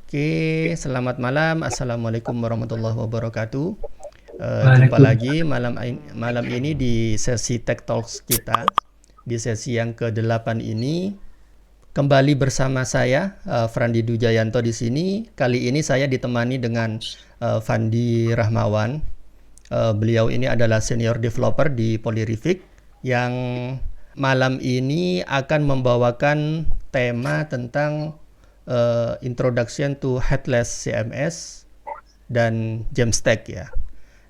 Oke, selamat malam. Assalamualaikum warahmatullahi wabarakatuh. Jumpa Waalaikumsalam. lagi malam ini di sesi Tech Talks kita. Di sesi yang ke-8 ini kembali bersama saya Frandi Dujayanto di sini. Kali ini saya ditemani dengan Fandi Rahmawan. Beliau ini adalah senior developer di Polyrifik yang malam ini akan membawakan tema tentang Introduction to Headless CMS dan Jamstack ya.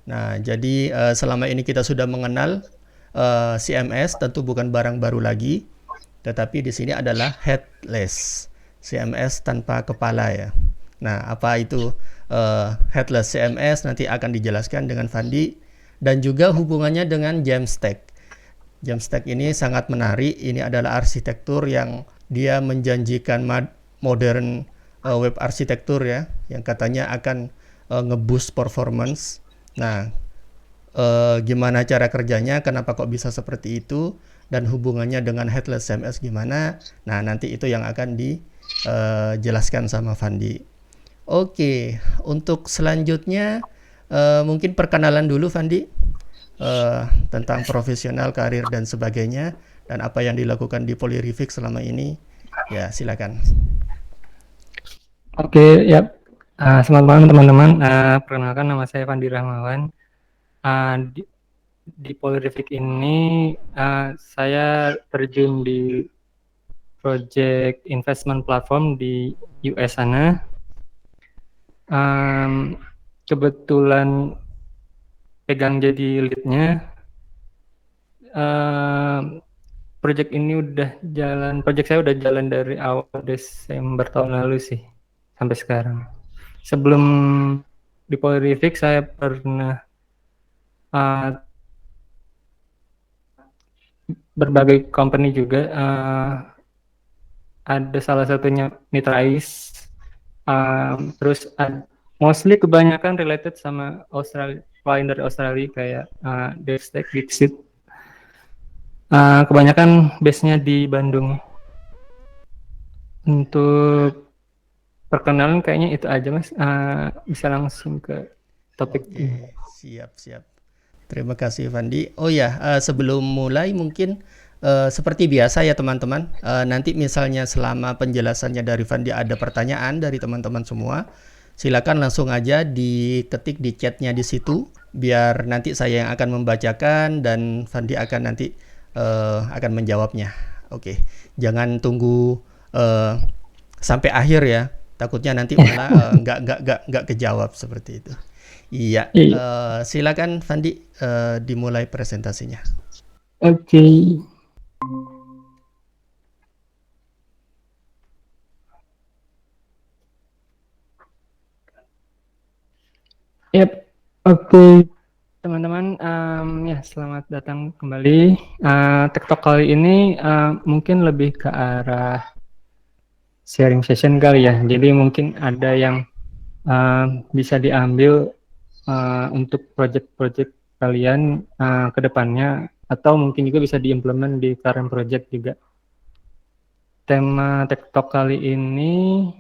Nah, jadi selama ini kita sudah mengenal CMS, tentu bukan barang baru lagi, tetapi di sini adalah headless CMS tanpa kepala ya. Nah, apa itu headless CMS nanti akan dijelaskan dengan Fandi dan juga hubungannya dengan Jamstack. Jamstack ini sangat menarik. Ini adalah arsitektur yang dia menjanjikan modern web arsitektur ya, yang katanya akan ngeboost performance. Nah, gimana cara kerjanya, kenapa kok bisa seperti itu, dan hubungannya dengan headless CMS gimana. Nah, nanti itu yang akan dijelaskan sama Fandi. Oke, untuk selanjutnya mungkin perkenalan dulu Fandi tentang profesional, karir dan sebagainya dan apa yang dilakukan di Polyrifik selama ini. Ya, silakan. Oke, ya. Selamat malam teman-teman. Perkenalkan nama saya Fandi Rahmawan. Di Polyrifik ini saya terjun di project investment platform di US sana. Kebetulan pegang jadi leadnya. Project saya udah jalan dari awal Desember tahun lalu sih sampai sekarang. Sebelum di Polyrifik saya pernah berbagai company juga. Ada salah satunya Mitrais. Terus mostly kebanyakan related sama Australia, klien dari Australia kayak Devstack, Dixit. Kebanyakan base-nya di Bandung. Untuk perkenalan kayaknya itu aja Mas. Bisa langsung ke topik ini. Oke, siap. Terima kasih Fandi. Oh ya, sebelum mulai mungkin seperti biasa ya teman-teman. Nanti misalnya selama penjelasannya dari Fandi ada pertanyaan dari teman-teman semua, silakan langsung aja diketik di chatnya di situ, biar nanti saya yang akan membacakan dan Fandi akan nanti akan menjawabnya. Oke, jangan tunggu eh, sampai akhir ya. Takutnya nanti malah nggak kejawab seperti itu. Iya, Iya. silakan Fandi dimulai presentasinya. Oke. Yap. Oke. Teman-teman, ya selamat datang kembali. TikTok kali ini mungkin lebih ke arah sharing session kali ya. Jadi mungkin ada yang bisa diambil untuk project-project kalian ke depannya, atau mungkin juga bisa diimplement di current project juga. Tema TikTok kali ini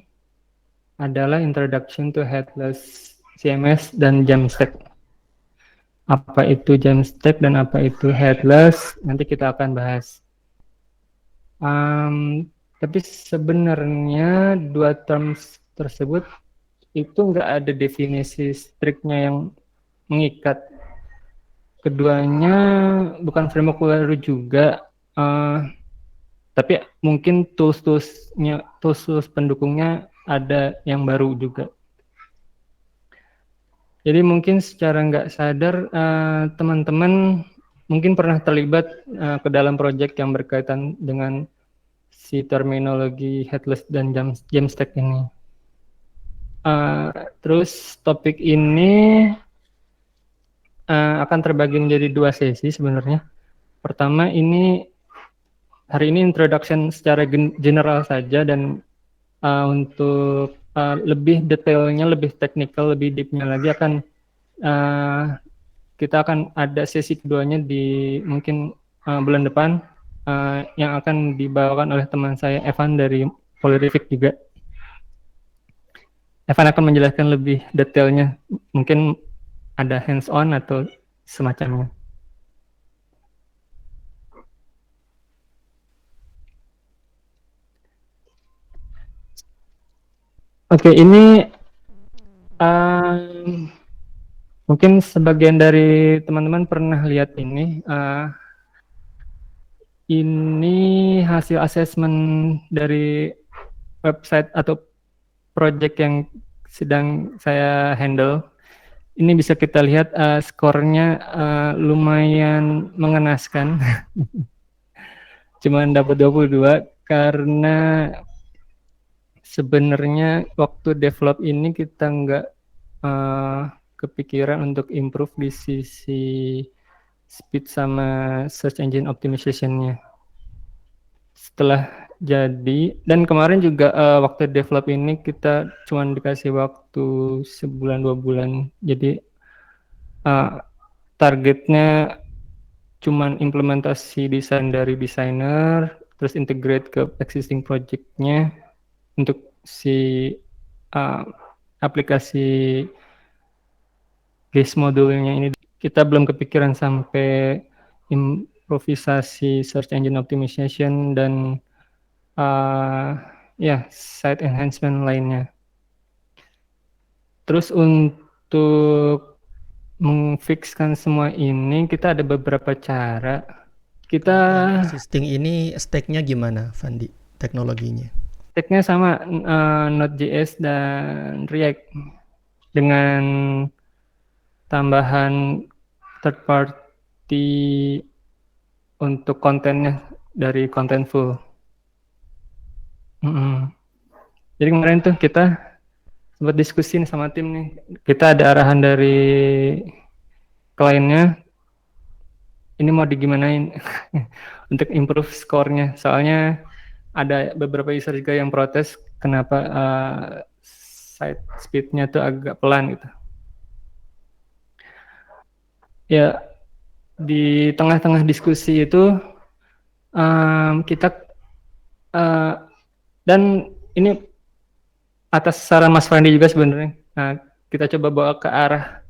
adalah Introduction to Headless CMS dan Jamstack. Apa itu Jamstack dan apa itu Headless, nanti kita akan bahas. Tapi sebenarnya dua terms tersebut itu nggak ada definisi striknya yang mengikat. Keduanya bukan framework baru juga, tapi mungkin tools pendukungnya ada yang baru juga. Jadi mungkin secara nggak sadar teman-teman mungkin pernah terlibat ke dalam proyek yang berkaitan dengan si terminologi headless dan Jamstack ini. Terus topik ini akan terbagi menjadi dua sesi sebenarnya. Pertama hari ini introduction secara general saja, dan untuk lebih detailnya, lebih technical, lebih deepnya lagi kita akan ada sesi keduanya di mungkin bulan depan, yang akan dibawakan oleh teman saya Evan dari Polyrifik juga. Evan akan menjelaskan lebih detailnya. Mungkin ada hands-on atau semacamnya. Oke, ini mungkin sebagian dari teman-teman pernah lihat ini. Ini hasil asesmen dari website atau project yang sedang saya handle. Ini bisa kita lihat skornya lumayan mengenaskan. Cuman dapat 22 karena sebenarnya waktu develop ini kita nggak kepikiran untuk improve di sisi speed sama search engine optimization-nya. Setelah jadi, dan kemarin juga waktu develop ini kita cuma dikasih waktu sebulan 2 bulan. Jadi targetnya cuman implementasi desain dari desainer, terus integrate ke existing project-nya untuk si aplikasi guest modulnya ini. Kita belum kepikiran sampai improvisasi search engine optimization dan site enhancement lainnya. Terus untuk mengfixkan semua ini kita ada beberapa cara. Kita Existing ini stack-nya gimana, Fandi? Teknologinya? stack-nya sama Node.js dan React dengan tambahan third party untuk kontennya dari Contentful. Jadi kemarin tuh kita sempat diskusi sama tim nih. Kita ada arahan dari kliennya. Ini mau digimanain untuk improve skornya. Soalnya ada beberapa user juga yang protes kenapa site speed-nya tuh agak pelan gitu. Ya, di tengah-tengah diskusi itu kita dan ini atas saran Mas Fandi juga sebenarnya. Nah, kita coba bawa ke arah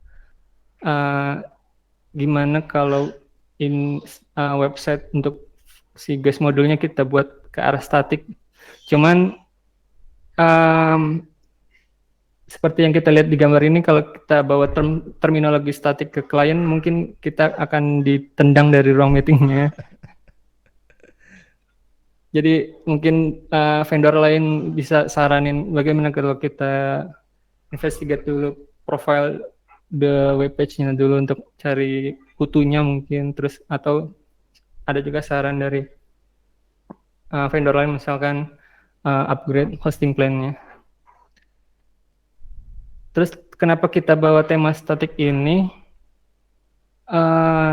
gimana kalau website untuk si guest modulnya kita buat ke arah statik. Cuman seperti yang kita lihat di gambar ini, kalau kita bawa terminologi statik ke klien, mungkin kita akan ditendang dari ruang meetingnya. Jadi mungkin vendor lain bisa saranin bagaimana kalau kita investigate dulu profile the web page-nya dulu untuk cari kutunya mungkin, terus atau ada juga saran dari vendor lain misalkan upgrade hosting plan-nya. Terus kenapa kita bawa tema statik ini?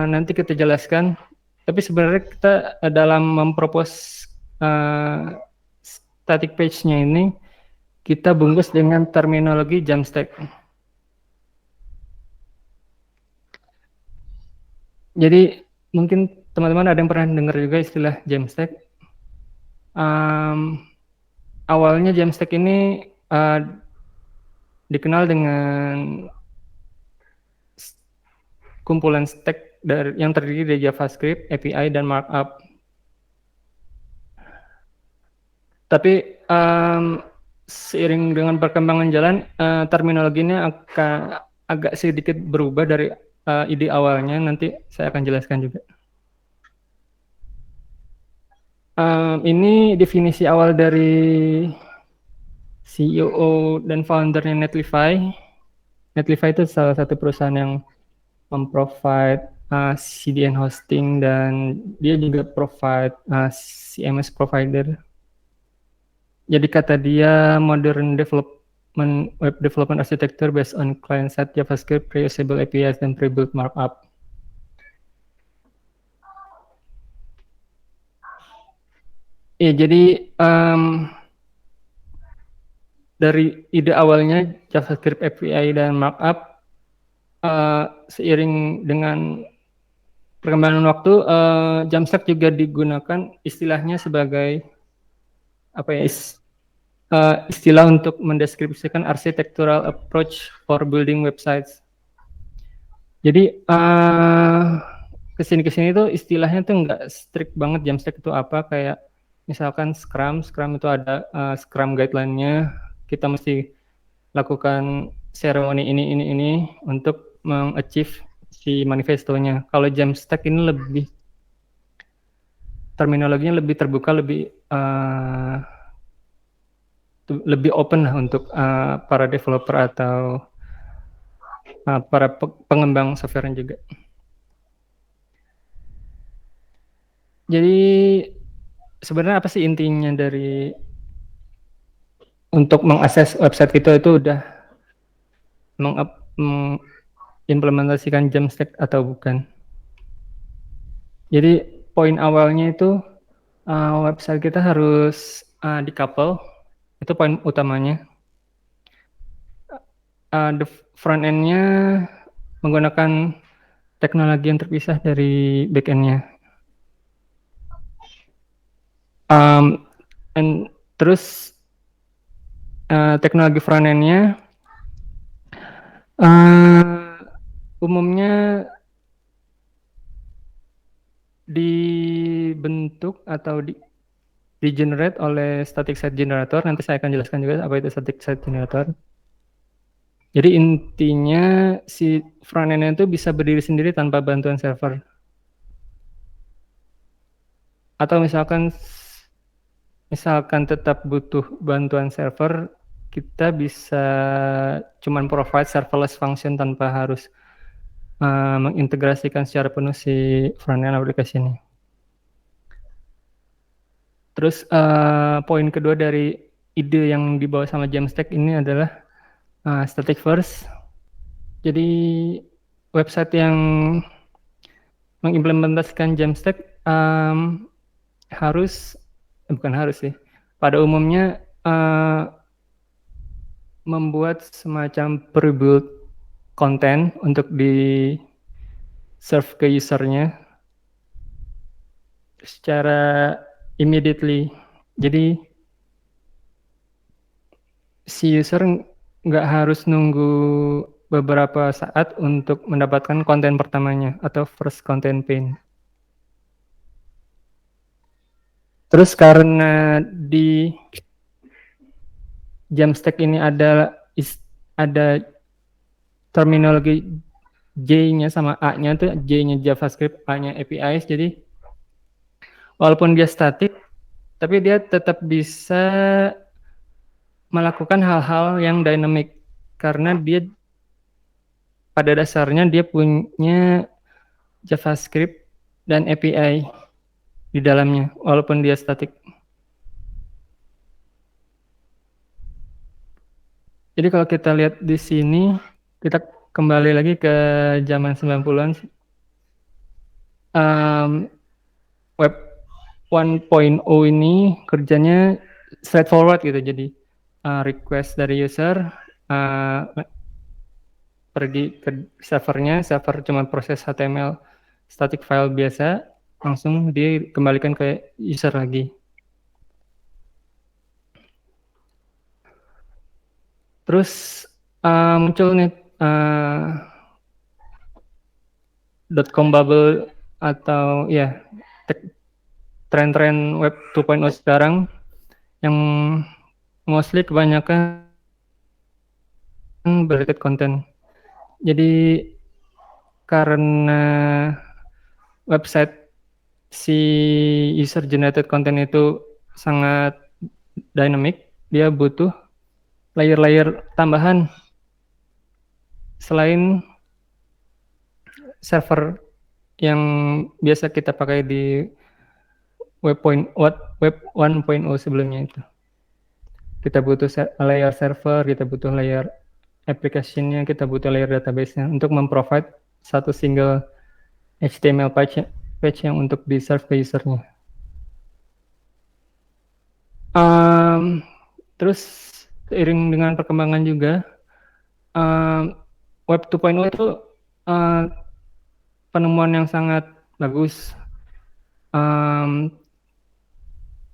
Nanti kita jelaskan. Tapi sebenarnya kita dalam mempropose static page-nya ini kita bungkus dengan terminologi Jamstack. Jadi mungkin teman-teman ada yang pernah dengar juga istilah Jamstack. Awalnya Jamstack ini dikenal dengan kumpulan stack yang terdiri dari JavaScript, API, dan markup. Tapi seiring dengan perkembangan jalan, terminologinya akan agak sedikit berubah dari ide awalnya. Nanti saya akan jelaskan juga. Ini definisi awal dari CEO dan foundernya Netlify. Netlify itu salah satu perusahaan yang memprovide CDN hosting dan dia juga provide CMS provider. Jadi kata dia modern development web development architecture based on client-side JavaScript, reusable APIs, dan pre-built markup. Ya, jadi dari ide awalnya JavaScript API dan markup, seiring dengan perkembangan waktu, Jamstack juga digunakan istilahnya sebagai apa ya? istilah untuk mendeskripsikan architectural approach for building websites. Jadi kesini tuh istilahnya tuh nggak strict banget Jamstack itu apa, kayak misalkan Scrum itu ada Scrum guideline-nya, kita mesti lakukan seremoni ini untuk mengachieve si manifestonya. Kalau Jamstack ini lebih terminologinya lebih terbuka, lebih open lah untuk para developer atau para pengembang software juga. Jadi sebenarnya apa sih intinya dari untuk mengakses website kita itu udah mengimplementasikan Jamstack atau bukan? Jadi poin awalnya itu website kita harus decouple, itu poin utamanya. The front end-nya menggunakan teknologi yang terpisah dari back end-nya. Terus teknologi front end-nya umumnya dibentuk atau di-generate oleh static site generator. Nanti saya akan jelaskan juga apa itu static site generator. Jadi intinya si front end itu bisa berdiri sendiri tanpa bantuan server. Atau misalkan tetap butuh bantuan server, kita bisa cuman provide serverless function tanpa harus mengintegrasikan secara penuh si front end aplikasi ini. Terus poin kedua dari ide yang dibawa sama Jamstack ini adalah static first. Jadi website yang mengimplementasikan Jamstack bukan harus sih, pada umumnya membuat semacam pre-built konten untuk di serve ke usernya secara immediately. Jadi si user nggak harus nunggu beberapa saat untuk mendapatkan konten pertamanya atau first content pane. Terus karena di Jamstack ini ada terminologi J-nya sama A-nya tuh, J-nya JavaScript, A-nya APIs. Jadi walaupun dia statik, tapi dia tetap bisa melakukan hal-hal yang dynamic karena dia pada dasarnya dia punya JavaScript dan API di dalamnya walaupun dia statik. Jadi kalau kita lihat di sini, kita kembali lagi ke zaman 90-an. Web 1.0 ini kerjanya straightforward gitu. Jadi request dari user pergi ke servernya, server cuma proses HTML static file biasa, langsung dikembalikan ke user lagi. Terus muncul nih .com bubble atau ya tren-tren web 2.0 sekarang yang mostly kebanyakan related content. Jadi karena website si user generated content itu sangat dynamic, dia butuh layer-layer tambahan selain server yang biasa kita pakai di web 1.0 sebelumnya itu. Kita butuh layer server, kita butuh layer application-nya, kita butuh layer database-nya untuk memprovide satu single HTML page yang untuk di-serve ke user-nya. Terus seiring dengan perkembangan juga, Web 2.0 itu penemuan yang sangat bagus,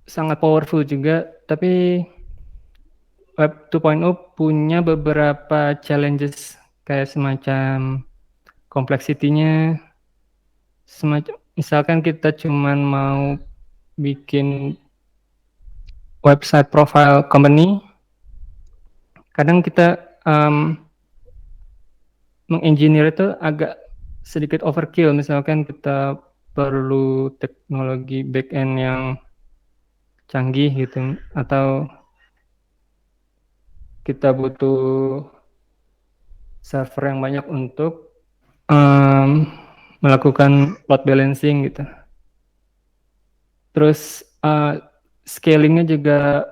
sangat powerful juga, tapi Web 2.0 punya beberapa challenges kayak semacam kompleksitinya, semacam misalkan kita cuman mau bikin website profile company, kadang kita mengengineer itu agak sedikit overkill. Misalkan kita perlu teknologi backend yang canggih gitu, atau kita butuh server yang banyak untuk melakukan load balancing gitu. Terus scalingnya juga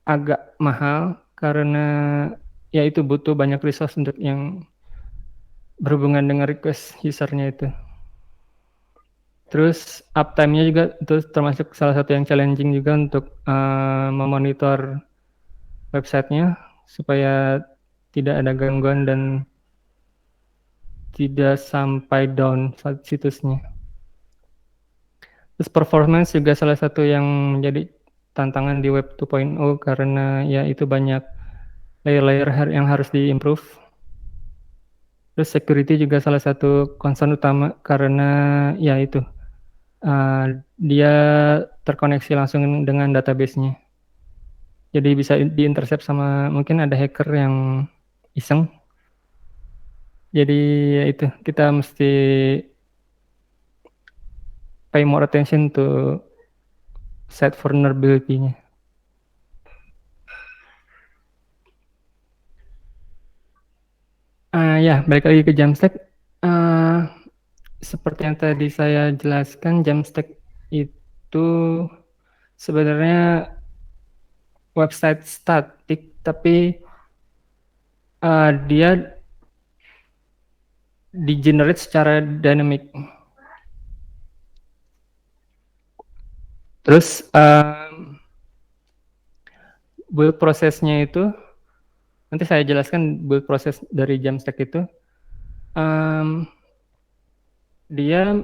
agak mahal karena ya itu butuh banyak resource untuk yang berhubungan dengan request usernya itu. Terus uptime-nya juga itu termasuk salah satu yang challenging juga untuk memonitor websitenya supaya tidak ada gangguan dan tidak sampai down situsnya. Terus performance juga salah satu yang menjadi tantangan di Web 2.0 karena ya itu banyak layer-layer yang harus di-improve. Terus security juga salah satu concern utama karena ya itu dia terkoneksi langsung dengan database-nya. Jadi bisa diintercept sama mungkin ada hacker yang iseng. Jadi ya itu kita mesti pay more attention to site vulnerability-nya. Ya, balik lagi ke Jamstack. Seperti yang tadi saya jelaskan, Jamstack itu sebenarnya website statik, tapi dia di-generate secara dynamic. Terus build prosesnya itu, nanti saya jelaskan build proses dari Jamstack itu. Dia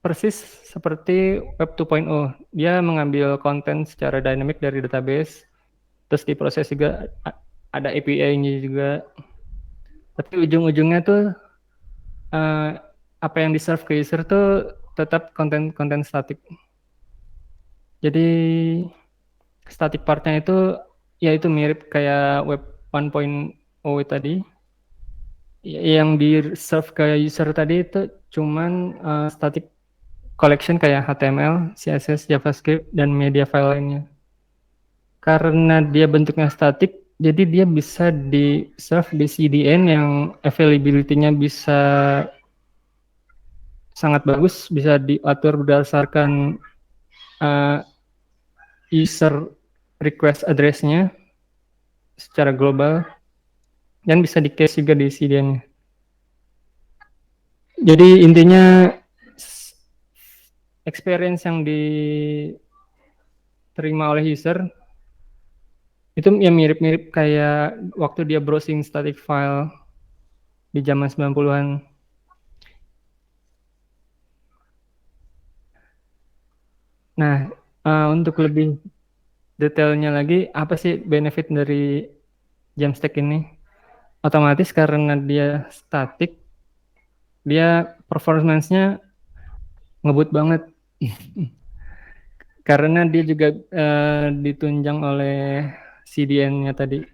persis seperti Web 2.0. Dia mengambil konten secara dynamic dari database, terus diproses juga, ada API-nya juga. Tapi ujung-ujungnya tuh apa yang di-serve ke user tuh tetap konten statik. Jadi static part-nya itu ya itu mirip kayak Web 1.0 tadi. Yang di-serve ke user tadi itu cuman static collection kayak HTML, CSS, JavaScript, dan media file lainnya. Karena dia bentuknya statik, jadi dia bisa di-serve di CDN yang availability-nya bisa sangat bagus, bisa diatur berdasarkan user request address-nya secara global, dan bisa di-cache juga di CDN-nya. Jadi intinya experience yang diterima oleh user itu ya mirip-mirip kayak waktu dia browsing static file di zaman 90-an. Nah, untuk lebih detailnya lagi, apa sih benefit dari Jamstack ini? Otomatis karena dia static, dia performance-nya ngebut banget. Karena dia juga ditunjang oleh CDN-nya tadi.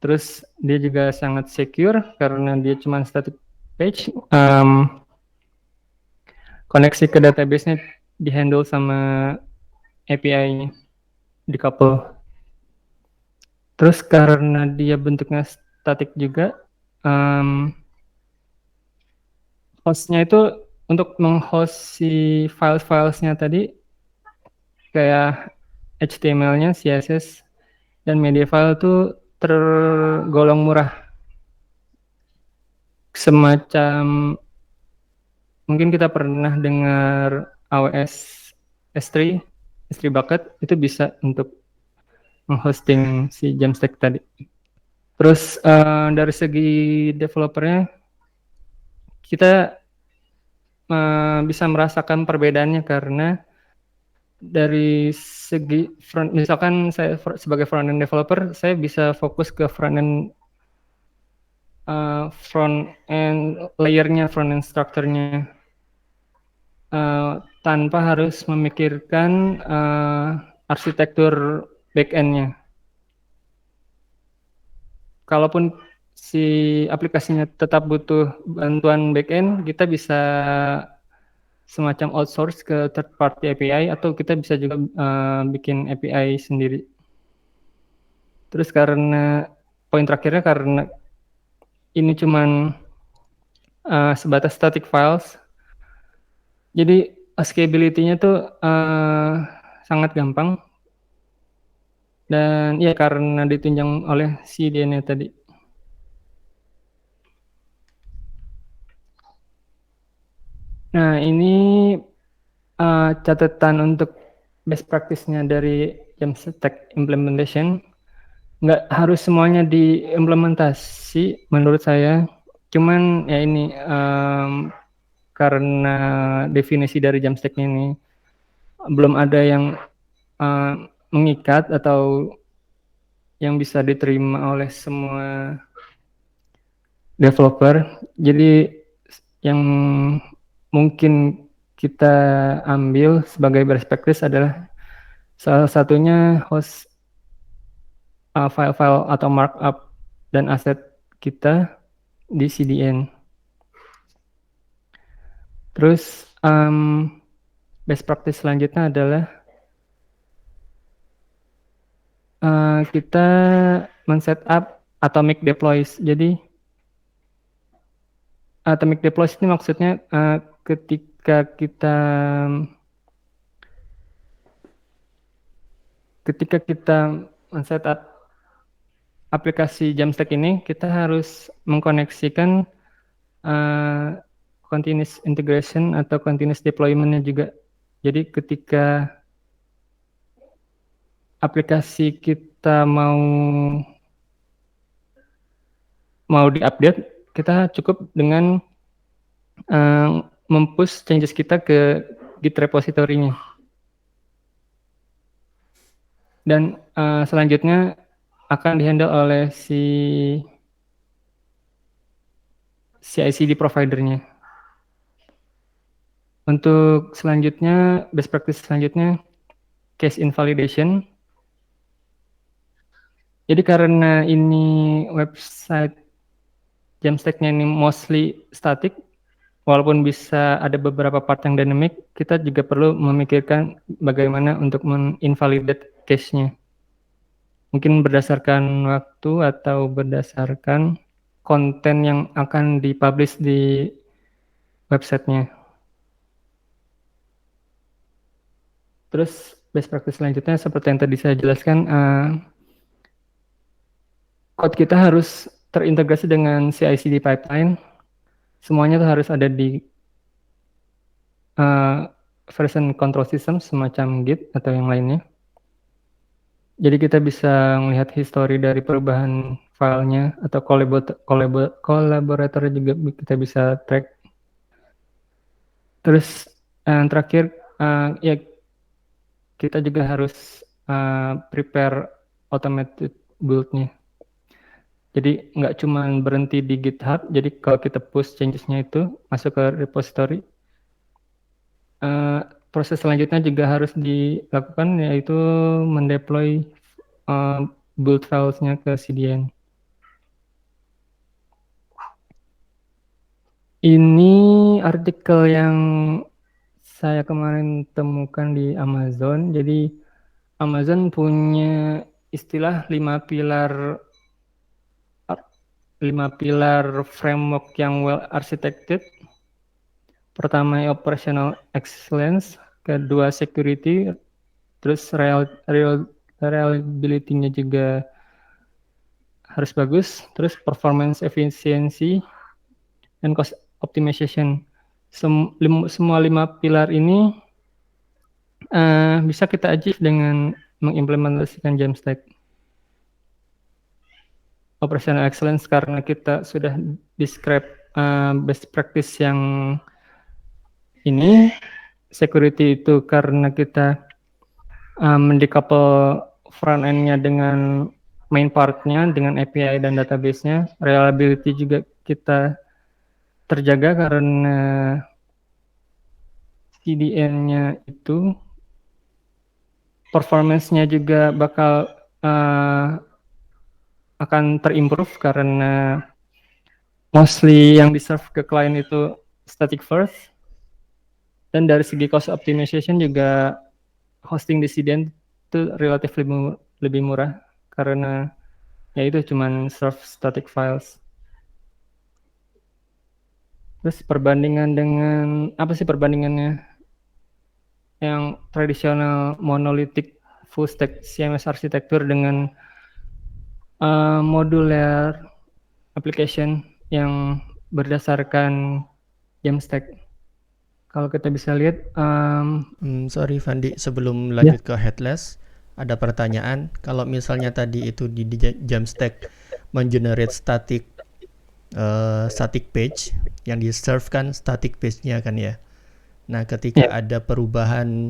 Terus dia juga sangat secure karena dia cuma static page. Koneksi ke database-nya dihandle sama API-nya, decouple. Terus karena dia bentuknya static juga, hostnya itu untuk menghost si file-filesnya tadi kayak HTML-nya, CSS, dan media file itu tergolong murah. Semacam mungkin kita pernah dengar AWS S3 bucket itu bisa untuk menghosting si Jamstack tadi. Terus dari segi developernya kita bisa merasakan perbedaannya karena dari segi front, misalkan saya sebagai front end developer, saya bisa fokus ke front end layernya, front end structure-nya, tanpa harus memikirkan arsitektur back end-nya. Kalaupun si aplikasinya tetap butuh bantuan back end, kita bisa semacam outsource ke third party API, atau kita bisa juga bikin API sendiri. Terus karena poin terakhirnya, karena ini cuman sebatas static files, jadi scalability-nya tuh sangat gampang, dan ya karena ditunjang oleh CDN-nya tadi. Nah, ini catatan untuk best practice-nya dari Jamstack implementation. Nggak harus semuanya diimplementasi menurut saya. Cuman ya ini karena definisi dari Jamstack ini belum ada yang mengikat atau yang bisa diterima oleh semua developer. Jadi yang mungkin kita ambil sebagai best practice adalah salah satunya host file-file atau markup dan aset kita di CDN. Terus best practice selanjutnya adalah kita men-setup atomic deploys. Jadi atomic deploys ini maksudnya ketika kita men-setup aplikasi Jamstack ini, kita harus mengkoneksikan continuous integration atau continuous deployment-nya juga. Jadi ketika aplikasi kita mau diupdate, kita cukup dengan mempush changes kita ke Git repository-nya. Dan selanjutnya akan dihandle oleh si CI/CD provider-nya. Untuk selanjutnya, best practice selanjutnya, case invalidation. Jadi karena ini website Jamstack-nya ini mostly static, walaupun bisa ada beberapa part yang dynamic, kita juga perlu memikirkan bagaimana untuk men-invalidate case-nya. Mungkin berdasarkan waktu atau berdasarkan konten yang akan dipublish di website-nya. Terus best practice selanjutnya seperti yang tadi saya jelaskan, code kita harus terintegrasi dengan CI/CD pipeline. Semuanya tuh harus ada di version control system semacam Git atau yang lainnya. Jadi kita bisa melihat history dari perubahan filenya, atau collaborator juga kita bisa track. Terus yang terakhir, ya kita juga harus prepare automated build-nya. Jadi nggak cuma berhenti di GitHub, jadi kalau kita push changes-nya itu masuk ke repository, proses selanjutnya juga harus dilakukan, yaitu mendeploy build files-nya ke CDN. Ini artikel yang saya kemarin temukan di Amazon. Jadi Amazon punya istilah 5 pilar framework yang well architected. Pertama operational excellence, kedua security, terus reliability-nya juga harus bagus, terus performance efficiency, dan cost optimization. Semua 5 pilar ini bisa kita achieve dengan mengimplementasikan Jamstack. Operational excellence karena kita sudah describe best practice yang ini. Security itu karena kita mendecouple front end-nya dengan main part-nya, dengan API dan database-nya. Reliability juga kita terjaga karena CDN-nya itu performance-nya juga bakal akan terimprove karena mostly yang di-serve ke klien itu static first. Dan dari segi cost optimization juga hosting di CDN itu relatif lebih murah karena ya itu cuman serve static files. Terus perbandingan dengan apa sih perbandingannya yang tradisional monolithic full stack CMS arsitektur dengan modular application yang berdasarkan Jamstack? Kalau kita bisa lihat, Sorry Fandi, sebelum ya, lanjut ke headless, ada pertanyaan. Kalau misalnya tadi itu di Jamstack mengenerate static page, yang di-serve kan static page-nya kan ya. Nah, ketika ada perubahan,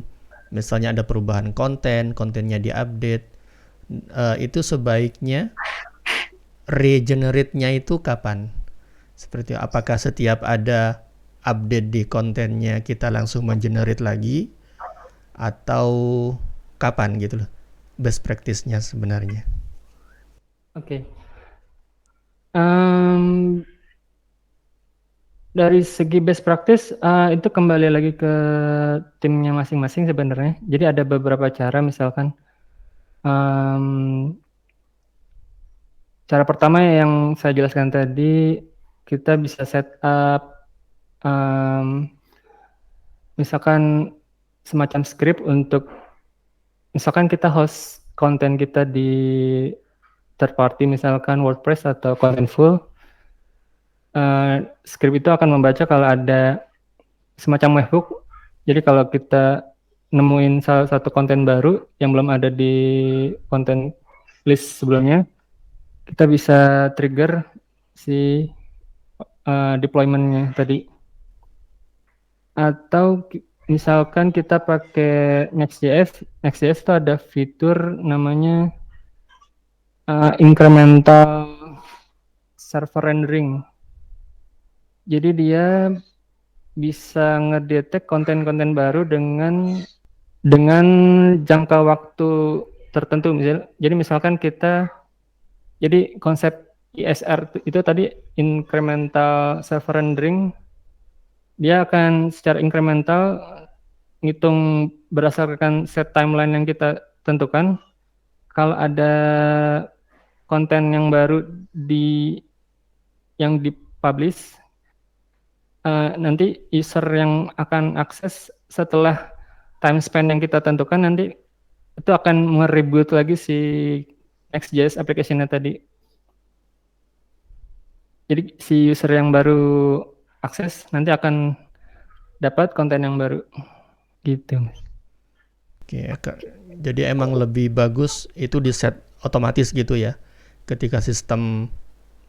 misalnya ada perubahan kontennya diupdate, itu sebaiknya regenerate-nya itu kapan? Seperti apakah setiap ada update di kontennya kita langsung mengenerate lagi, atau kapan gitu loh best practice-nya sebenarnya? Oke. Dari segi best practice itu kembali lagi ke timnya masing-masing sebenarnya. Jadi ada beberapa cara, misalkan cara pertama yang saya jelaskan tadi, kita bisa set up misalkan semacam script untuk misalkan kita host konten kita di third party, misalkan WordPress atau Contentful. Script itu akan membaca kalau ada semacam webhook. Jadi kalau kita nemuin salah satu konten baru yang belum ada di konten list sebelumnya, kita bisa trigger si deployment-nya tadi. Atau misalkan kita pakai Next.js itu ada fitur namanya incremental server rendering. Jadi dia bisa ngedetek konten-konten baru dengan jangka waktu tertentu. Jadi misalkan jadi konsep ISR itu tadi incremental server rendering, dia akan secara incremental ngitung berdasarkan set timeline yang kita tentukan. Kalau ada konten yang baru yang dipublish, nanti user yang akan akses setelah time span yang kita tentukan, nanti itu akan mereboot lagi si Next.js application-nya tadi. Jadi si user yang baru akses nanti akan dapat konten yang baru gitu. Oke, jadi emang lebih bagus itu di set otomatis gitu ya. Ketika sistem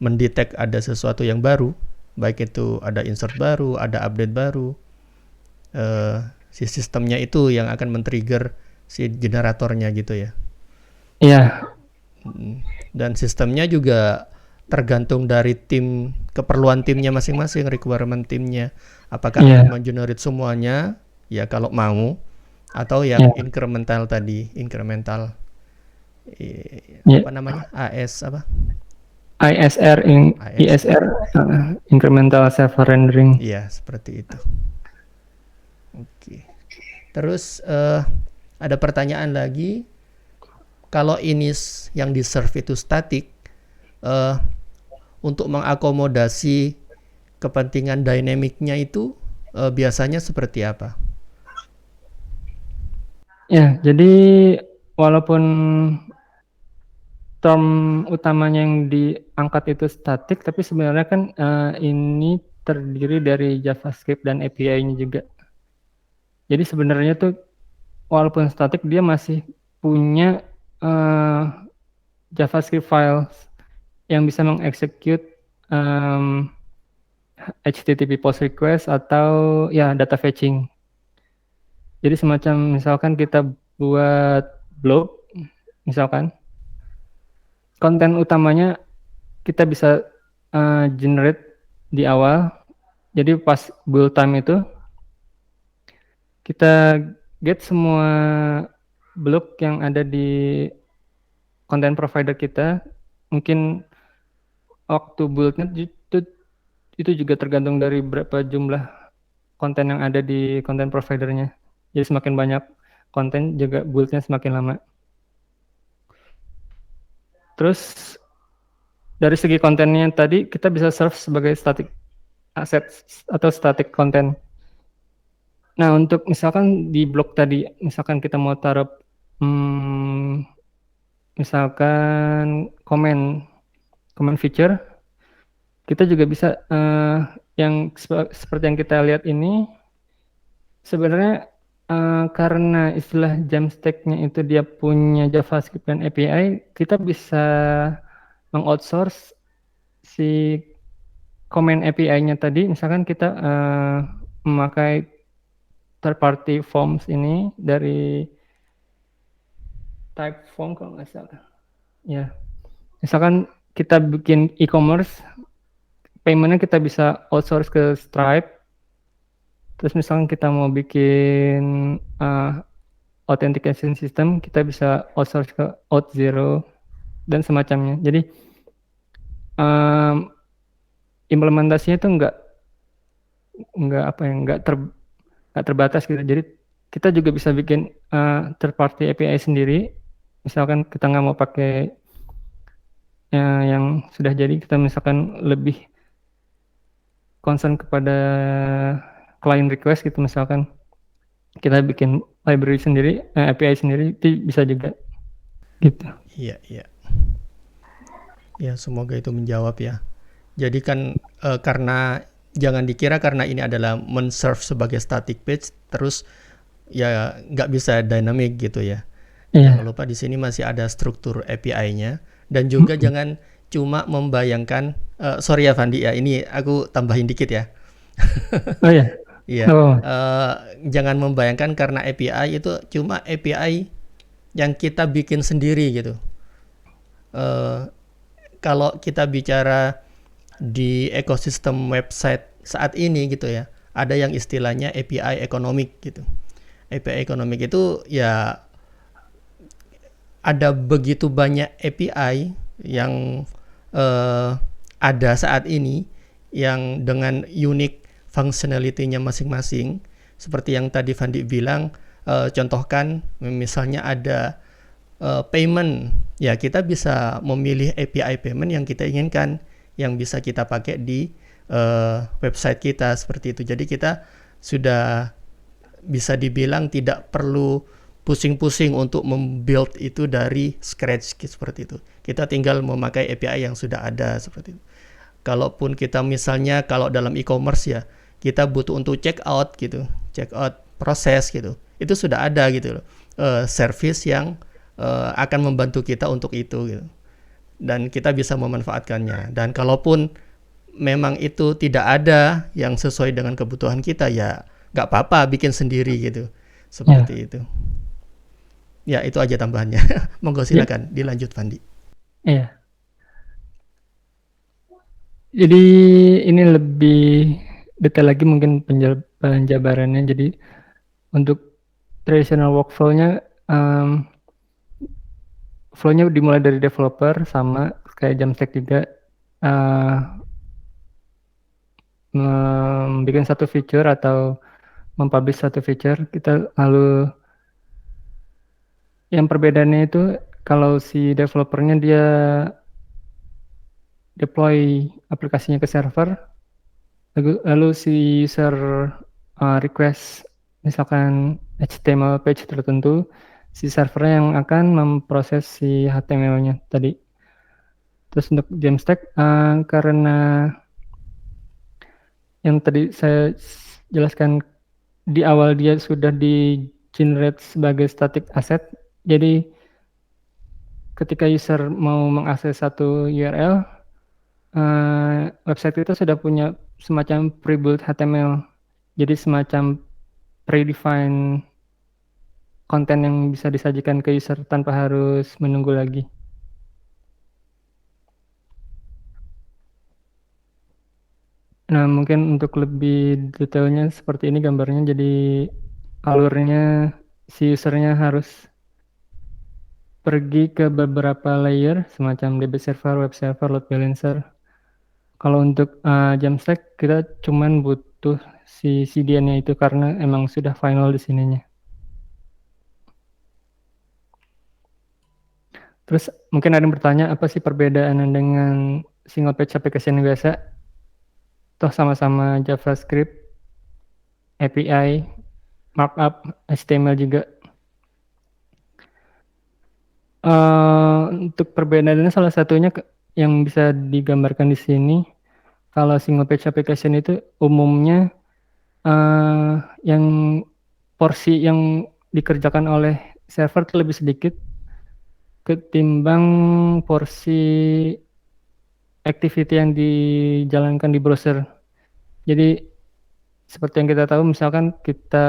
mendetek ada sesuatu yang baru, baik itu ada insert baru, ada update baru, si sistemnya itu yang akan men-trigger si generatornya gitu ya. Iya. Dan sistemnya juga tergantung dari keperluan timnya masing-masing, requirement timnya. Apakah akan mengenerate semuanya, ya kalau mau, atau yang incremental tadi, apa namanya? ISR, incremental server rendering. Iya, seperti itu. Oke. Terus ada pertanyaan lagi, kalau ini yang di-serve itu static, untuk mengakomodasi kepentingan dynamicnya itu biasanya seperti apa? Ya, jadi walaupun term utamanya yang diangkat itu static, tapi sebenarnya kan ini terdiri dari JavaScript dan API-nya juga. Jadi sebenarnya tuh walaupun static, dia masih punya JavaScript files yang bisa mengeksekut HTTP post request atau ya data fetching. Jadi semacam misalkan kita buat blog, misalkan konten utamanya kita bisa generate di awal. Jadi pas build time itu kita get semua blog yang ada di content provider kita. Mungkin waktu buildnya itu juga tergantung dari berapa jumlah konten yang ada di content providernya. Jadi semakin banyak konten juga buildnya semakin lama. Terus dari segi kontennya tadi kita bisa serve sebagai static asset atau static content. Nah, untuk misalkan di blog tadi, misalkan kita mau taruh misalkan comment feature, kita juga bisa yang seperti yang kita lihat ini sebenarnya karena istilah Jamstack-nya itu dia punya JavaScript dan API, kita bisa mengoutsource si comment API-nya tadi. Misalkan kita memakai third party forms ini dari Typeform kalau nggak salah. Ya, misalkan kita bikin e-commerce, paymentnya kita bisa outsource ke Stripe. Terus misalkan kita mau bikin authentication system, kita bisa outsource ke Auth0 dan semacamnya. Jadi implementasinya itu nggak terbatas gitu. Jadi kita juga bisa bikin third party API sendiri. Misalkan kita nggak mau pakai yang sudah jadi, kita misalkan lebih concern kepada client request gitu, misalkan kita bikin library sendiri, API sendiri, itu bisa juga gitu. Iya, iya. Ya, semoga itu menjawab ya. Jadi kan karena jangan dikira karena ini adalah men-serve sebagai static page, terus ya nggak bisa dynamic gitu ya. Jangan lupa di sini masih ada struktur API-nya, dan juga jangan cuma membayangkan, sorry ya Fandi ya, ini aku tambahin dikit ya. Oh ya. Iya, jangan membayangkan karena API itu cuma API yang kita bikin sendiri gitu. Kalau kita bicara di ekosistem website saat ini gitu ya, ada yang istilahnya API ekonomik gitu. API ekonomik itu ya ada begitu banyak API yang ada saat ini yang dengan unik functionality-nya masing-masing. Seperti yang tadi Fandi bilang, contohkan misalnya ada payment, ya kita bisa memilih API payment yang kita inginkan, yang bisa kita pakai di website kita seperti itu. Jadi kita sudah bisa dibilang tidak perlu pusing-pusing untuk membuild itu dari scratch seperti itu. Kita tinggal memakai API yang sudah ada seperti itu. Kalaupun kita misalnya kalau dalam e-commerce ya, kita butuh untuk check out gitu, check out proses gitu, itu sudah ada gitu loh, service yang akan membantu kita untuk itu gitu. Dan kita bisa memanfaatkannya. Dan kalaupun memang itu tidak ada yang sesuai dengan kebutuhan kita, ya nggak apa-apa bikin sendiri gitu, seperti itu. Ya itu aja tambahannya. Monggo silakan dilanjut Fandi. Iya. Jadi ini lebih detail lagi mungkin penjabarannya. Jadi untuk traditional workflow-nya, flow-nya dimulai dari developer, sama kayak Jamstack juga, membuat satu feature atau mempublish satu feature. Kita lalu yang perbedaannya itu kalau si developernya dia deploy aplikasinya ke server, lalu si user request misalkan HTML page tertentu, si servernya yang akan memproses si HTML-nya tadi. Terus untuk Jamstack, karena yang tadi saya jelaskan di awal dia sudah di generate sebagai static asset, jadi ketika user mau mengakses satu URL, website itu sudah punya semacam pre-built HTML, jadi semacam predefined konten yang bisa disajikan ke user tanpa harus menunggu lagi. Nah, mungkin untuk lebih detailnya seperti ini gambarnya, jadi alurnya si usernya harus pergi ke beberapa layer semacam DB server, web server, load balancer. Kalau untuk Jamstack kita cuman butuh si CDN-nya itu karena emang sudah final di sininya. Terus mungkin ada yang bertanya apa sih perbedaan dengan single page application yang biasa? Toh sama-sama JavaScript, API, markup, HTML juga. Untuk perbedaannya salah satunya yang bisa digambarkan di sini, kalau single page application itu umumnya yang porsi yang dikerjakan oleh server itu lebih sedikit ketimbang porsi activity yang dijalankan di browser. Jadi seperti yang kita tahu, misalkan kita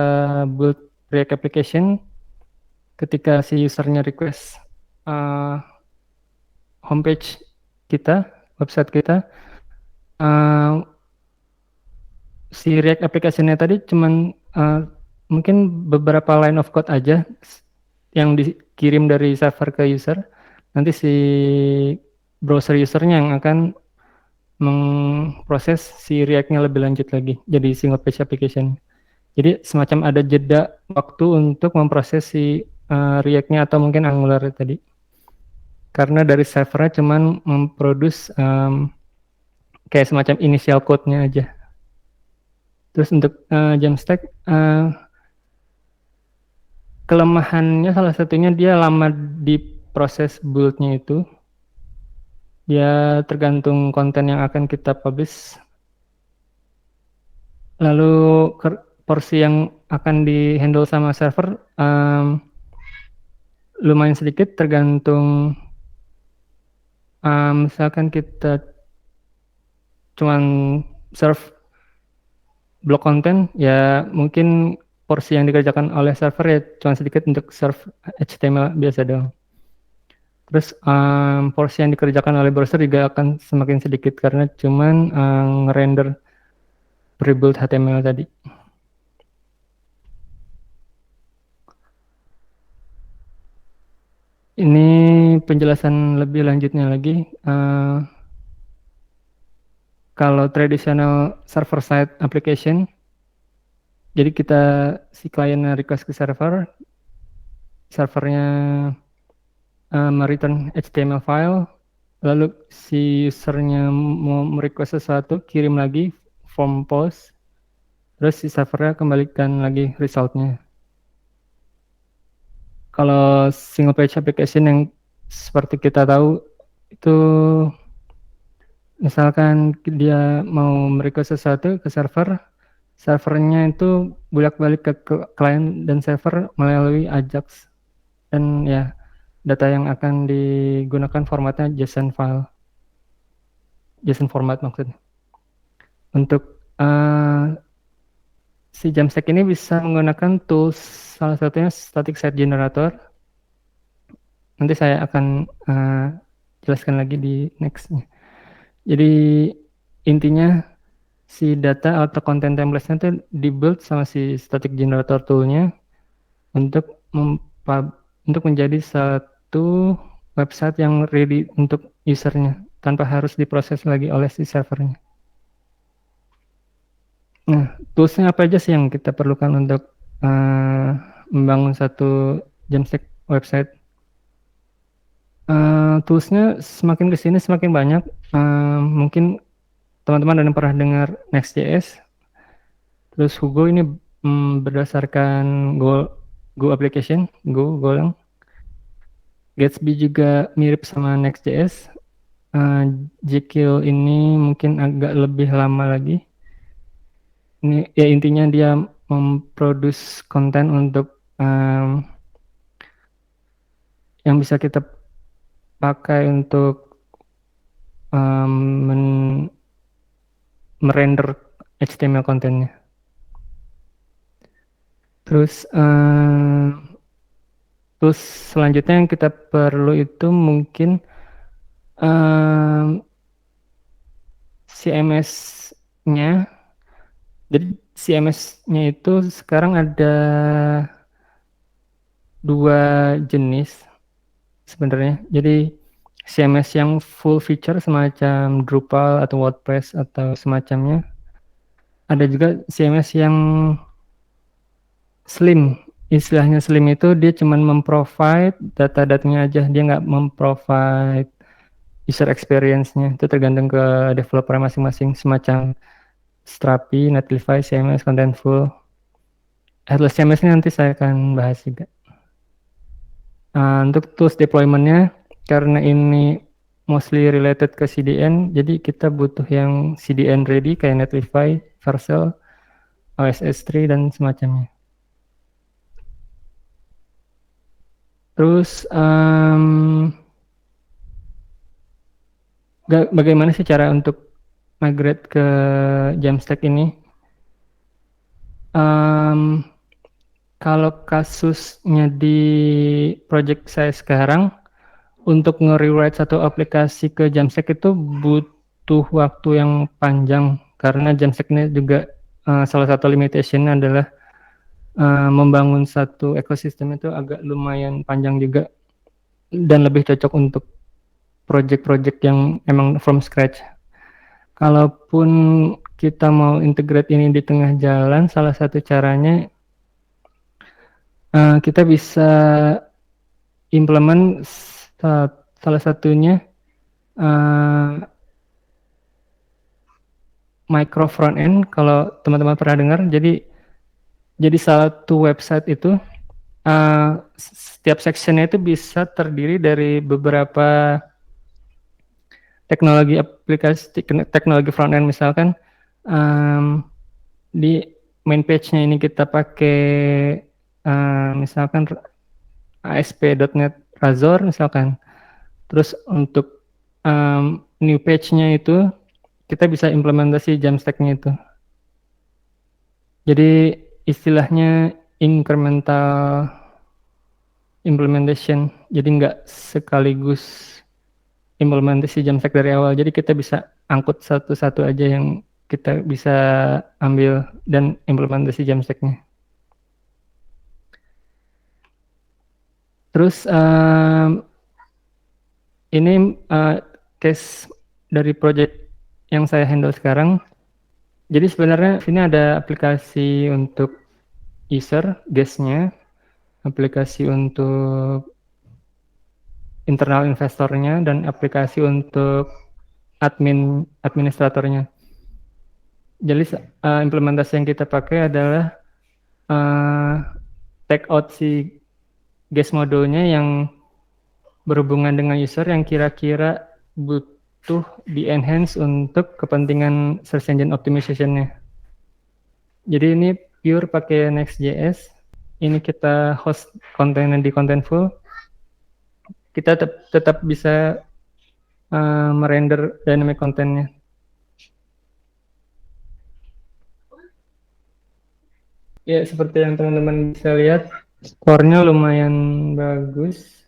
build React application, ketika si usernya request homepage kita, website kita, si React application-nya tadi cuman mungkin beberapa line of code aja yang dikirim dari server ke user. Nanti si browser usernya yang akan memproses si React-nya lebih lanjut lagi, jadi single page application. Jadi semacam ada jeda waktu untuk memproses si React-nya atau mungkin Angular tadi. Karena dari servernya cuman memproduce kayak semacam initial code-nya aja. Terus untuk Jamstack, kelemahannya salah satunya dia lama di proses build-nya itu. Dia tergantung konten yang akan kita publish. Lalu porsi yang akan di-handle sama server lumayan sedikit tergantung misalkan kita cuman serve blok konten, ya mungkin porsi yang dikerjakan oleh server ya cuma sedikit untuk serve HTML biasa doang. Terus porsi yang dikerjakan oleh browser juga akan semakin sedikit karena cuman ngerender pre-build HTML tadi. Ini penjelasan lebih lanjutnya lagi. Kalau traditional server-side application, jadi kita si kliennya request ke server, servernya mereturn HTML file, lalu si usernya mau merequest sesuatu, kirim lagi form post, terus si servernya kembalikan lagi resultnya. Kalau single page application yang seperti kita tahu itu misalkan dia mau merequest sesuatu ke server, servernya itu bolak-balik ke client dan server melalui Ajax, dan ya data yang akan digunakan formatnya JSON file, JSON format maksudnya. Untuk si Jamstack ini bisa menggunakan tools, salah satunya static site generator. Nanti saya akan jelaskan lagi di nextnya. Jadi intinya si data atau content template-nya itu dibuild sama si static generator tool-nya untuk menjadi satu website yang ready untuk usernya tanpa harus diproses lagi oleh si servernya. Nah, toolsnya apa aja sih yang kita perlukan untuk membangun satu Jamstack website? Toolsnya semakin kesini semakin banyak. Mungkin teman-teman ada yang pernah dengar Next.js. Terus Hugo ini berdasarkan Go application, Golang. Gatsby juga mirip sama Next.js. Jekyll ini mungkin agak lebih lama lagi. Ini ya intinya dia memproduce konten untuk yang bisa kita pakai untuk merender HTML kontennya. Terus Terus selanjutnya yang kita perlu itu mungkin CMS-nya. Jadi CMS-nya itu sekarang ada dua jenis sebenarnya. Jadi CMS yang full feature semacam Drupal atau WordPress atau semacamnya. Ada juga CMS yang slim. Istilahnya slim itu dia cuma memprovide data-datanya aja. Dia nggak memprovide user experience-nya. Itu tergantung ke developer masing-masing. Semacam Strapi, Netlify, CMS, Contentful. Headless CMS ini nanti saya akan bahas juga. Untuk tools deployment-nya, karena ini mostly related ke CDN, jadi kita butuh yang CDN ready kayak Netlify, Vercel, OSS3, dan semacamnya. Terus bagaimana sih cara untuk migrate ke Jamstack ini? Kalau kasusnya di project saya sekarang, untuk nge-rewrite satu aplikasi ke Jamstack itu butuh waktu yang panjang, karena Jamstack ini juga salah satu limitation adalah membangun satu ekosistem itu agak lumayan panjang juga, dan lebih cocok untuk project-project yang emang from scratch. Kalaupun kita mau integrate ini di tengah jalan, salah satu caranya kita bisa implement salah satunya micro front end, kalau teman-teman pernah dengar. Jadi satu website itu setiap sectionnya itu bisa terdiri dari beberapa teknologi aplikasi, teknologi front end. Misalkan di main page-nya ini kita pakai misalkan ASP.NET Razor misalkan. Terus untuk new page-nya itu kita bisa implementasi Jamstack-nya itu. Jadi istilahnya incremental implementation. Jadi nggak sekaligus implementasi Jamstack dari awal. Jadi kita bisa angkut satu-satu aja yang kita bisa ambil dan implementasi Jamstack-nya. Terus ini case dari project yang saya handle sekarang. Jadi sebenarnya sini ada aplikasi untuk user, guest-nya, aplikasi untuk internal investornya, dan aplikasi untuk administratornya. Jadi implementasi yang kita pakai adalah take out si guest modulnya yang berhubungan dengan user yang kira-kira butuh di-enhance untuk kepentingan search engine optimization-nya. Jadi ini pure pakai Next.js. Ini kita host kontennya di Contentful. Kita tetap bisa merender dynamic content-nya. Ya, seperti yang teman-teman bisa lihat, skornya lumayan bagus.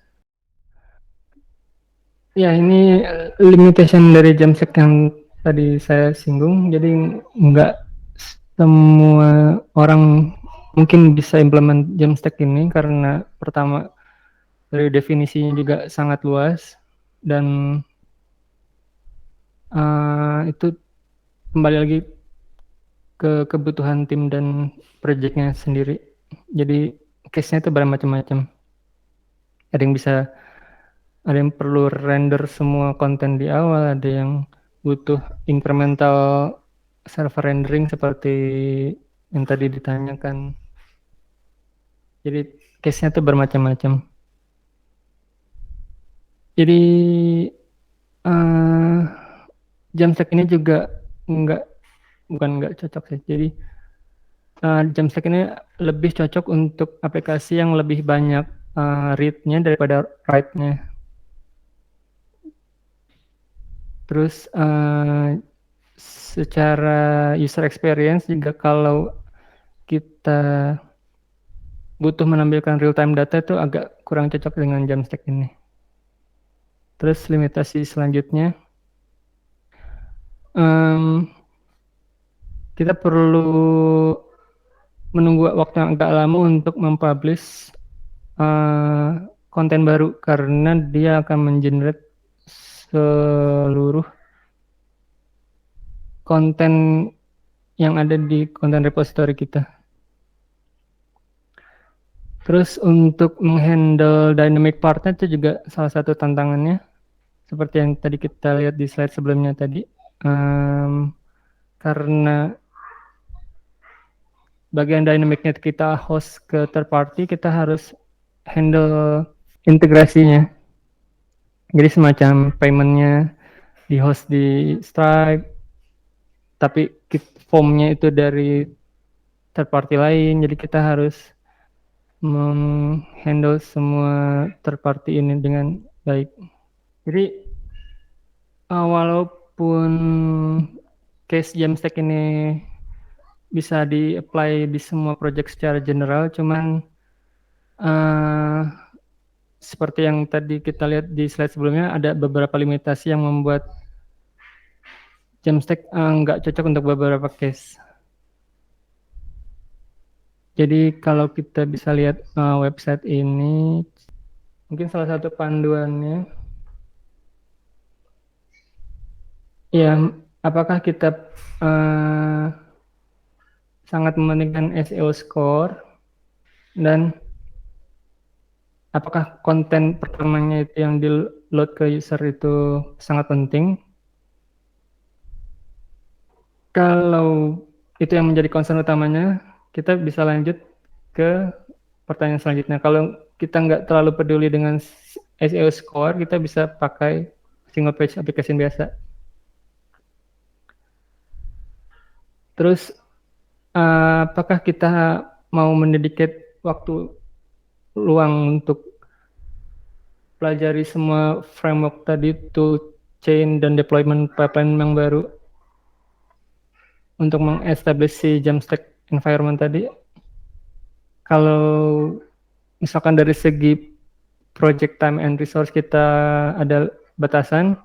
Ya, ini limitation dari Jamstack yang tadi saya singgung. Jadi nggak semua orang mungkin bisa implement Jamstack ini, karena pertama dari definisinya juga sangat luas, dan itu kembali lagi ke kebutuhan tim dan projectnya sendiri. Jadi case-nya itu bermacam-macam. Ada yang perlu render semua konten di awal, ada yang butuh incremental server rendering seperti yang tadi ditanyakan. Jadi case-nya itu bermacam-macam. Jadi Jamstack ini juga bukan nggak cocok sih. Jadi Jamstack ini lebih cocok untuk aplikasi yang lebih banyak read-nya daripada write-nya. Terus secara user experience juga, kalau kita butuh menampilkan real time data itu agak kurang cocok dengan Jamstack ini. Terus limitasi selanjutnya, kita perlu menunggu waktu yang agak lama untuk mempublish konten baru karena dia akan mengenerate seluruh konten yang ada di konten repository kita. Terus untuk menghandle dynamic partnya itu juga salah satu tantangannya, seperti yang tadi kita lihat di slide sebelumnya tadi, karena bagian dynamicnya kita host ke third party, kita harus handle integrasinya. Jadi semacam paymentnya di host di Stripe, tapi formnya itu dari third party lain, jadi kita harus menghandle semua third party ini dengan baik. Jadi walaupun case Jamstack ini bisa di-apply di semua project secara general, cuman seperti yang tadi kita lihat di slide sebelumnya, ada beberapa limitasi yang membuat Jamstack nggak cocok untuk beberapa case. Jadi kalau kita bisa lihat website ini, mungkin salah satu panduannya, ya apakah kita sangat mementingkan SEO score, dan apakah konten pertamanya itu yang di load ke user itu sangat penting. Kalau itu yang menjadi concern utamanya, kita bisa lanjut ke pertanyaan selanjutnya. Kalau kita nggak terlalu peduli dengan SEO score, kita bisa pakai single page application biasa. Terus apakah kita mau mendedicate waktu luang untuk pelajari semua framework tadi, tool chain dan deployment pipeline yang baru untuk meng-establish si Jamstack environment tadi? Kalau misalkan dari segi project time and resource kita ada batasan,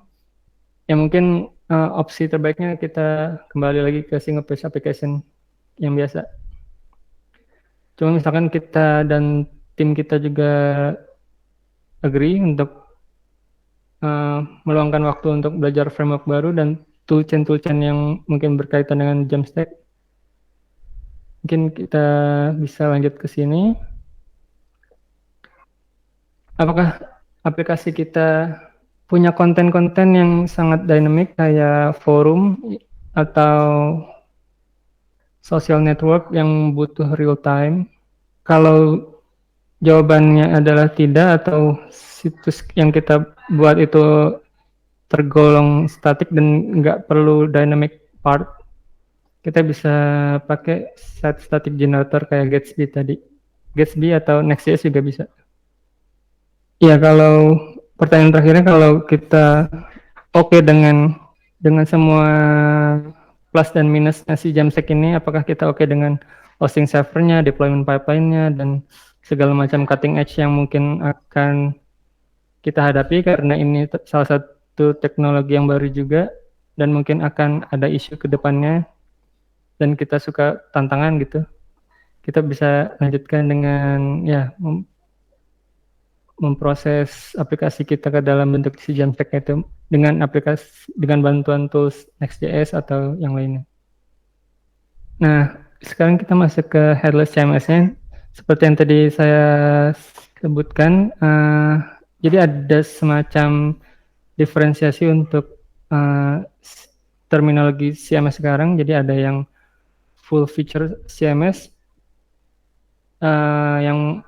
ya mungkin opsi terbaiknya kita kembali lagi ke single page application yang biasa. Cuma misalkan kita dan tim kita juga agree untuk meluangkan waktu untuk belajar framework baru dan toolchain yang mungkin berkaitan dengan Jamstack, mungkin kita bisa lanjut ke sini. Apakah aplikasi kita punya konten-konten yang sangat dynamic kayak forum atau social network yang butuh real time? Kalau jawabannya adalah tidak, atau situs yang kita buat itu tergolong static dan nggak perlu dynamic part, kita bisa pakai set static generator kayak Gatsby tadi. Gatsby atau Next.js juga bisa. Ya, kalau pertanyaan terakhirnya, kalau kita oke dengan semua plus dan minusnya si Jamstack ini, apakah kita oke dengan hosting servernya, deployment pipeline-nya, dan segala macam cutting edge yang mungkin akan kita hadapi, karena ini salah satu teknologi yang baru juga dan mungkin akan ada isu ke depannya dan kita suka tantangan gitu. Kita bisa lanjutkan dengan ya memproses aplikasi kita ke dalam bentuk si Jamstack itu dengan bantuan tools Next.js atau yang lainnya. Nah, sekarang kita masuk ke headless CMS-nya. Seperti yang tadi saya sebutkan, jadi ada semacam diferensiasi untuk terminologi CMS sekarang. Jadi ada yang full feature CMS, yang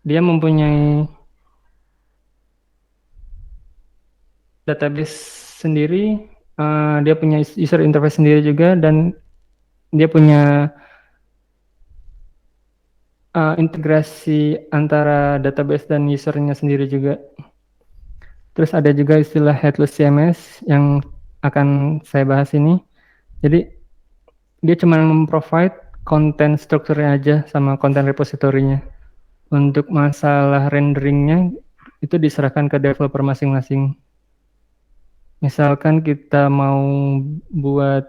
dia mempunyai database sendiri, dia punya user interface sendiri juga, dan dia punya integrasi antara database dan usernya sendiri juga. Terus ada juga istilah headless CMS yang akan saya bahas ini. Jadi dia cuma memprovide konten strukturnya aja sama konten repositorinya. Untuk masalah renderingnya itu diserahkan ke developer masing-masing. Misalkan kita mau buat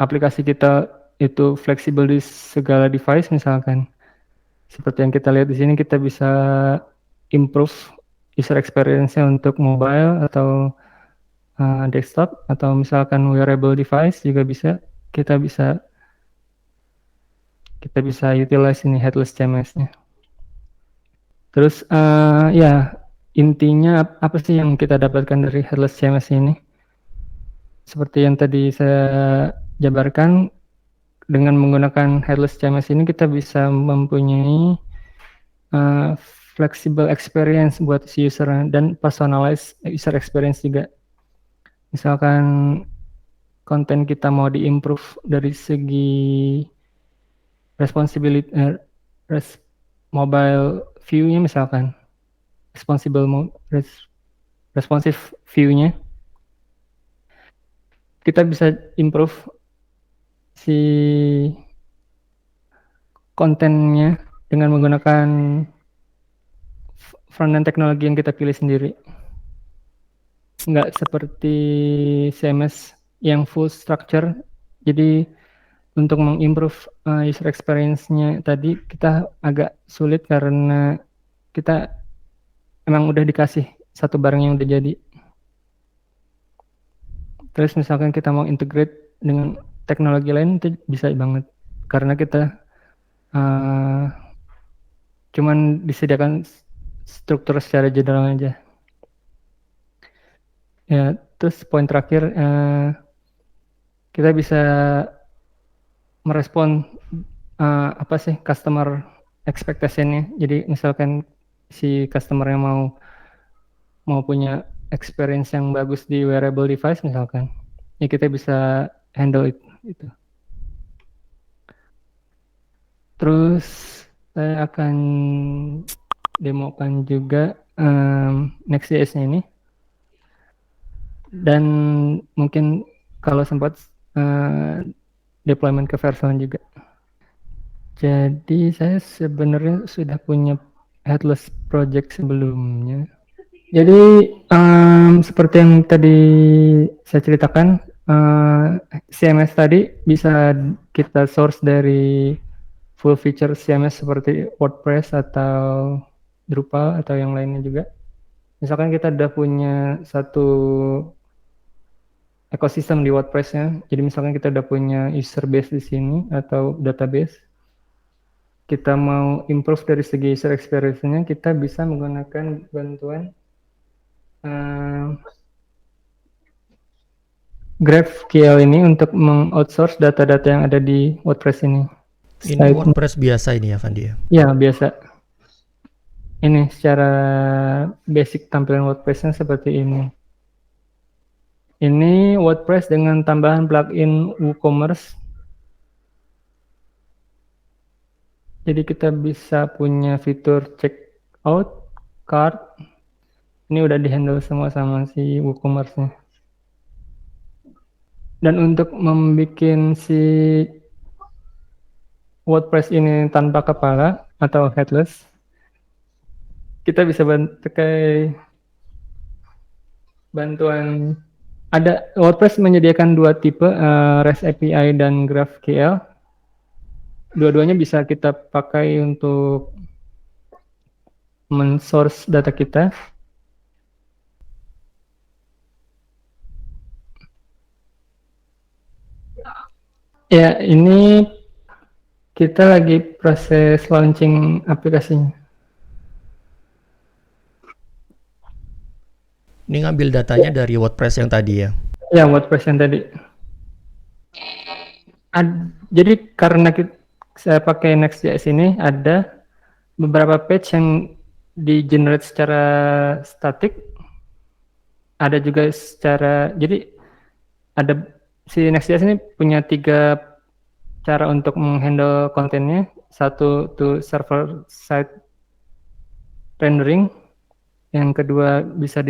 aplikasi kita itu fleksibel di segala device, misalkan seperti yang kita lihat di sini, kita bisa improve user experience-nya untuk mobile atau desktop, atau misalkan wearable device juga bisa. Kita bisa utilize ini headless CMS-nya. Terus ya intinya apa sih yang kita dapatkan dari headless CMS ini? Seperti yang tadi saya jabarkan, dengan menggunakan headless CMS ini kita bisa mempunyai flexible experience buat si user dan personalized user experience juga. Misalkan konten kita mau diimprove dari segi responsibility mobile view-nya, misalkan responsive view-nya, kita bisa improve si kontennya dengan menggunakan front-end teknologi yang kita pilih sendiri. Nggak seperti CMS yang full structure. Jadi untuk mengimprove user experience-nya tadi kita agak sulit karena kita emang udah dikasih satu barang yang udah jadi. Terus misalkan kita mau integrate dengan teknologi lain itu bisa banget karena kita cuman disediakan struktur secara general aja. Ya, terus poin terakhir kita bisa merespon apa sih customer expectation-nya. Jadi misalkan si customer yang mau punya experience yang bagus di wearable device misalkan, ya kita bisa handle itu. Terus saya akan demokan juga Next.js-nya ini, dan mungkin kalau sempat deployment ke Vercel juga. Jadi saya sebenarnya sudah punya headless project sebelumnya. Jadi seperti yang tadi saya ceritakan, CMS tadi bisa kita source dari full feature CMS seperti WordPress atau Drupal atau yang lainnya juga. Misalkan kita udah punya satu ekosistem di WordPress-nya, jadi misalkan kita udah punya user base di sini atau database, kita mau improve dari segi user experience-nya, kita bisa menggunakan bantuan GraphQL ini untuk mengoutsource data-data yang ada di WordPress ini. Ini WordPress biasa ini ya, Fandi? Ya, biasa. Ini secara basic tampilan WordPress-nya seperti ini. Ini WordPress dengan tambahan plugin WooCommerce. Jadi kita bisa punya fitur checkout, cart. Ini udah dihandle semua sama si WooCommerce-nya. Dan untuk membuat si WordPress ini tanpa kepala atau headless, kita bisa pakai bantuan. Ada WordPress menyediakan dua tipe, REST API dan GraphQL. Dua-duanya bisa kita pakai untuk men-source data kita. Ya, ini kita lagi proses launching aplikasinya. Ini ngambil datanya dari WordPress yang tadi ya? Ya, WordPress yang tadi. Jadi karena saya pakai Next.js ini, ada beberapa page yang di-generate secara static, ada juga secara, jadi ada si Next.js ini punya 3 cara untuk menghandle kontennya. Satu tuh server side rendering, yang kedua bisa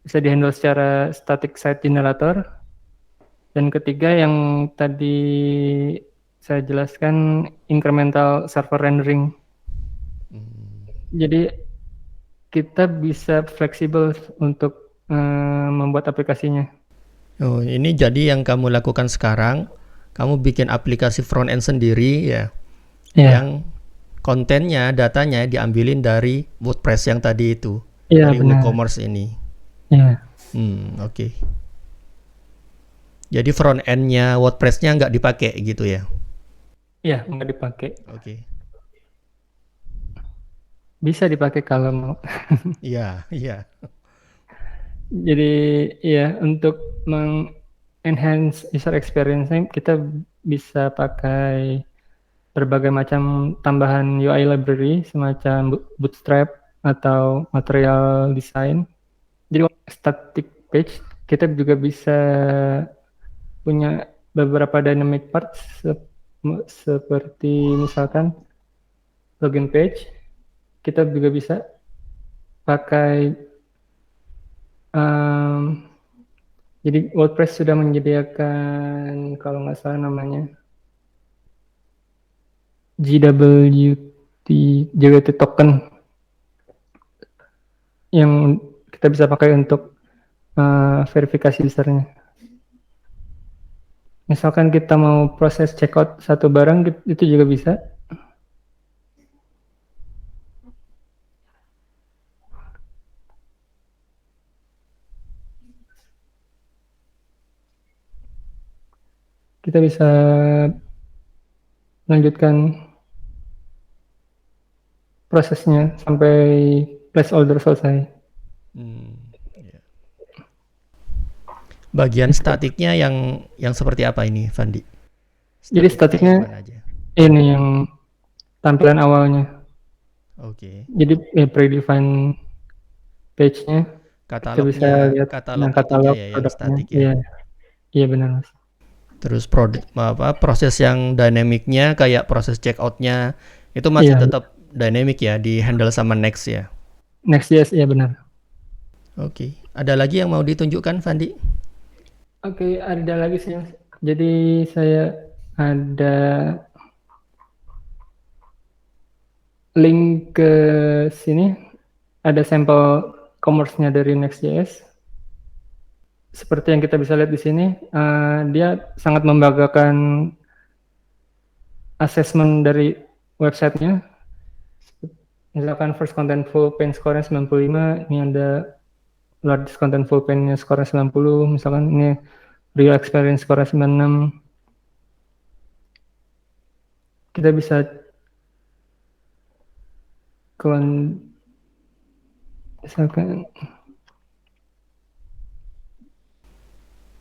dihandle secara static site generator, Dan ketiga yang tadi saya jelaskan incremental server rendering. Jadi kita bisa fleksibel untuk membuat aplikasinya. Oh, ini jadi yang kamu lakukan sekarang, kamu bikin aplikasi front end sendiri ya, Ya, yang kontennya, datanya diambilin dari WordPress yang tadi itu, iya dari benar. WooCommerce ini. Ya, Oke. Jadi front end-nya WordPress-nya nggak dipakai gitu ya? iya nggak dipakai. Oke. Bisa dipakai kalau mau. Iya, iya. Jadi ya untuk enhance user experience kita bisa pakai berbagai macam tambahan UI library semacam Bootstrap atau material design. Jadi static page kita juga bisa punya beberapa dynamic parts seperti misalkan login page. Kita juga bisa pakai jadi WordPress sudah menyediakan kalau nggak salah namanya JWT token yang kita bisa pakai untuk verifikasi usernya. Misalkan kita mau proses checkout satu barang, itu juga bisa. Kita bisa melanjutkan prosesnya sampai placeholder selesai. Ya. Bagian statiknya yang seperti apa ini, Fandi? Jadi Statiknya statiknya yang mana aja? ini yang tampilan awalnya. Oke. Jadi predefined page-nya kita bisa lihat Katalog itunya katalog ya yang produknya. statik ya. Iya, iya benar Mas. Terus proses yang dynamicnya kayak proses checkoutnya itu masih Iya, tetap dynamic ya, di handle sama Next ya. Next.js iya benar. Oke. Ada lagi yang mau ditunjukkan, Fandi? Oke, ada lagi sih Mas. Jadi saya ada link ke sini, ada sampel commerce-nya dari Next.js. Seperti yang kita bisa lihat di sini, dia sangat membanggakan assessment dari websitenya. Misalkan first contentful paint score-nya 95, ini ada largest contentful paint-nya score-nya 90, misalkan ini real experience score-nya 96. Kita bisa misalkan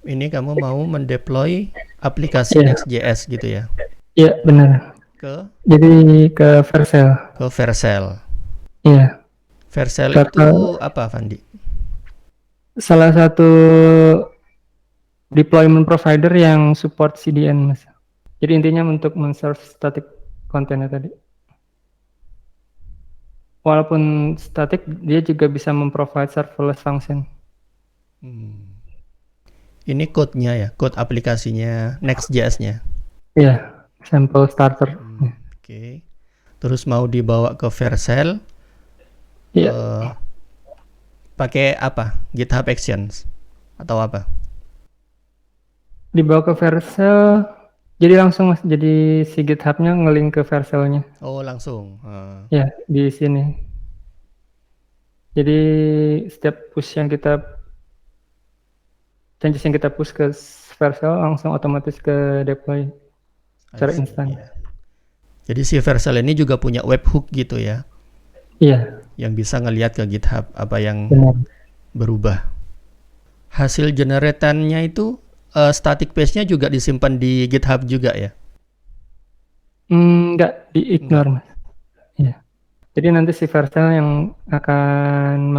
Ini kamu mau mendeploy aplikasi iya, Next.js gitu ya? iya benar. Ke Jadi ke Vercel. Vercel. Iya, Vercel karena itu apa, Fandi? salah satu deployment provider yang support CDN, Mas. Jadi intinya untuk men-serve static kontennya tadi. Walaupun static, dia juga bisa memprovide serverless function. Ini code-nya ya, code aplikasinya Next.js-nya. Iya, sampel starter. Oke. Terus mau dibawa ke Vercel, Iya, pakai apa? GitHub Actions atau apa? dibawa ke Vercel, jadi langsung Mas, jadi si GitHub-nya ngelink ke Vercel-nya. Oh, langsung. Ya, di sini. Jadi setiap changes yang kita push ke Vercel langsung otomatis ke deploy secara instan. Iya. Jadi si Vercel ini juga punya webhook gitu ya, Iya, yang bisa ngelihat ke GitHub apa yang benar. berubah. Hasil generatannya itu static page-nya juga disimpan di GitHub juga ya? Enggak, di-ignore, Enggak. Mas. Iya. Jadi nanti si Vercel yang akan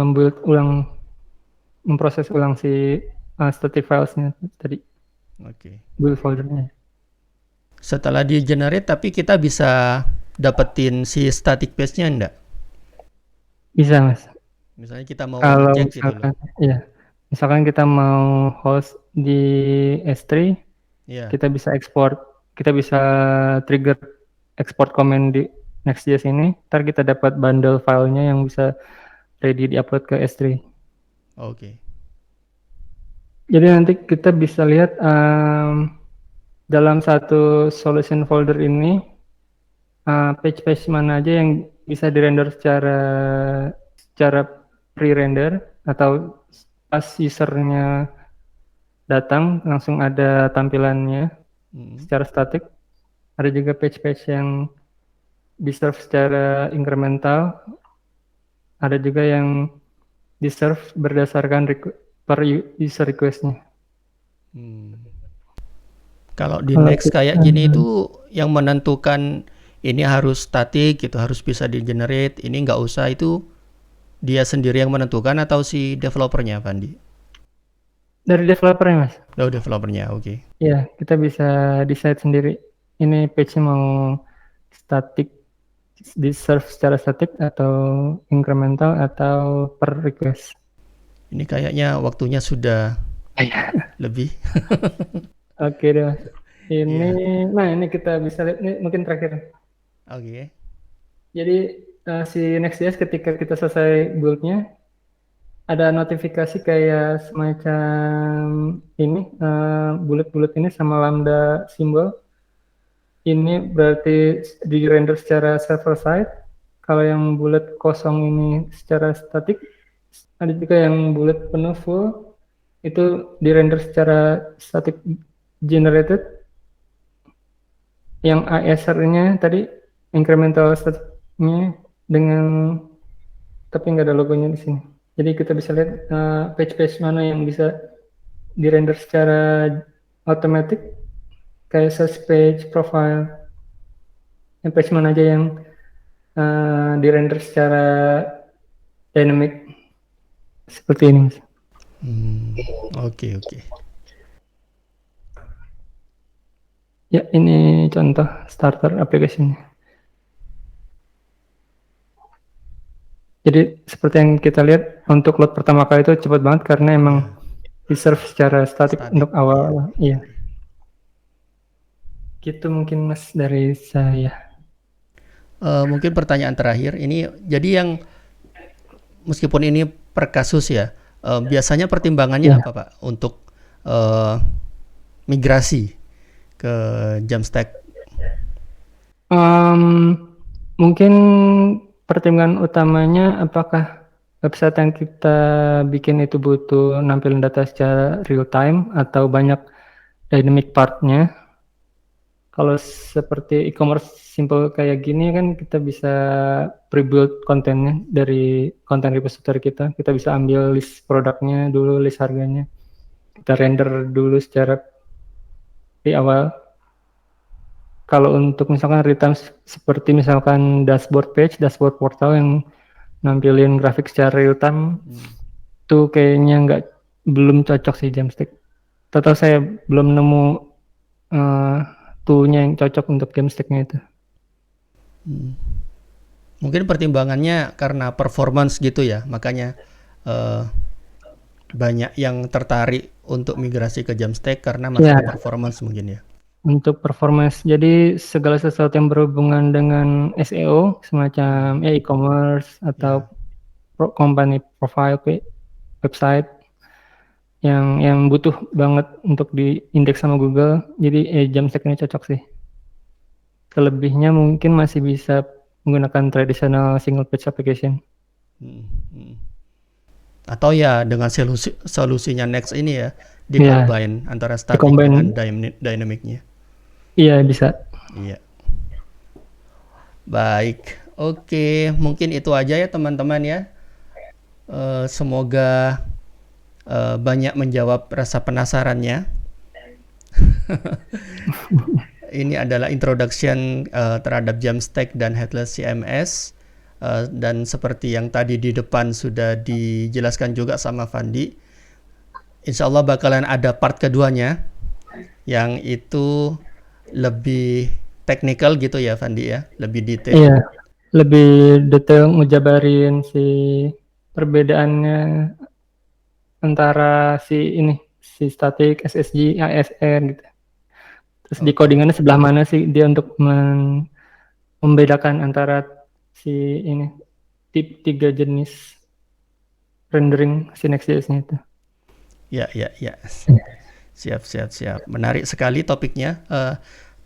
memproses ulang si static files-nya tadi, Oke. build folder-nya. Setelah di generate tapi kita bisa dapetin si static page-nya enggak? Bisa, Mas. Misalnya kita mau Kalau ngecek gitu loh. misalkan, iya, misalkan kita mau host di S3, Ya. kita bisa kita bisa trigger export command di Next.js ini, ntar kita dapat bundle filenya yang bisa ready di-upload ke S3. Oke. Jadi nanti kita bisa lihat dalam satu solution folder ini page-page mana aja yang bisa dirender secara pre-render atau pas usernya datang langsung ada tampilannya Mm. secara statik. Ada juga page-page yang di-serve secara incremental. Ada juga yang di-serve berdasarkan per user request-nya. Hmm. Kalau di Kalau Next kayak kita, gini itu yang menentukan ini harus statik gitu, harus bisa di-generate, ini nggak usah, itu dia sendiri yang menentukan atau si developernya, Fandi? dari developernya, Mas. Oh, developernya, oke. Ya, kita bisa decide sendiri. Ini page-nya mau static, di-serve secara statik atau incremental atau per request. Ini kayaknya waktunya sudah Iya. lebih. Oke deh, Mas. Ini, Iya, nah ini kita bisa lihat, ini mungkin terakhir. oke. Jadi si Next.js ketika kita selesai build-nya, ada notifikasi kayak semacam ini, bulat-bulat ini sama lambda simbol. Ini berarti di render secara server side. Kalau yang bulat kosong ini secara statik. Ada juga yang bulat penuh full. Itu di render secara static generated. Yang ASR-nya tadi incremental static-nya dengan tapi nggak ada logonya di sini. Jadi kita bisa lihat page-page mana yang bisa di render secara otomatis kayak search page, profile, yang page mana aja yang di render secara dynamic seperti ini. Oke, oke. Ya, ini contoh starter application-nya. Jadi seperti yang kita lihat untuk load pertama kali itu cepat banget karena emang Ya, di-serve secara statik statik. untuk awal. Iya. Iya. Gitu mungkin Mas dari saya. Mungkin pertanyaan terakhir ini, jadi yang meskipun ini per kasus ya, biasanya pertimbangannya Ya. apa, Pak, untuk migrasi ke Jamstack? Mungkin pertimbangan utamanya apakah website yang kita bikin itu butuh nampilin data secara real time atau banyak dynamic part-nya. Kalau seperti e-commerce simple kayak gini kan kita bisa pre-build kontennya dari konten repository kita. Kita bisa ambil list produknya dulu, list harganya. Kita render dulu secara di awal. Kalau untuk misalkan real time seperti misalkan dashboard page, dashboard portal yang nampilin grafik secara real time, tuh kayaknya belum cocok sih Jamstack. Total saya belum nemu toolnya yang cocok untuk Jamstacknya itu. Mungkin pertimbangannya karena performance gitu ya, makanya banyak yang tertarik untuk migrasi ke Jamstack karena masalah performance mungkin ya. Untuk performance, jadi segala sesuatu yang berhubungan dengan SEO, semacam e-commerce atau company profile website yang butuh banget untuk diindeks sama Google, jadi Jamstack ini cocok sih. Selebihnya mungkin masih bisa menggunakan traditional single page application. Atau ya dengan solusinya Next ini ya, di-combine antara static dengan dynamicnya. Iya, bisa. Iya. Baik, oke, mungkin itu aja ya teman-teman ya. Semoga banyak menjawab rasa penasarannya. Ini adalah introduction terhadap Jamstack dan Headless CMS. Dan seperti yang tadi di depan sudah dijelaskan juga sama Fandi, insya Allah bakalan ada part keduanya yang itu lebih teknikal gitu ya Fandi ya, lebih detail. Iya, lebih detail ngejabarin si perbedaannya antara si si static, SSG, ASR gitu. Terus di Oke. codingannya sebelah mana sih dia untuk membedakan antara si ini tiga jenis rendering si Next.js-nya itu. Ya, ya, ya. Siap, siap, siap. Menarik sekali topiknya.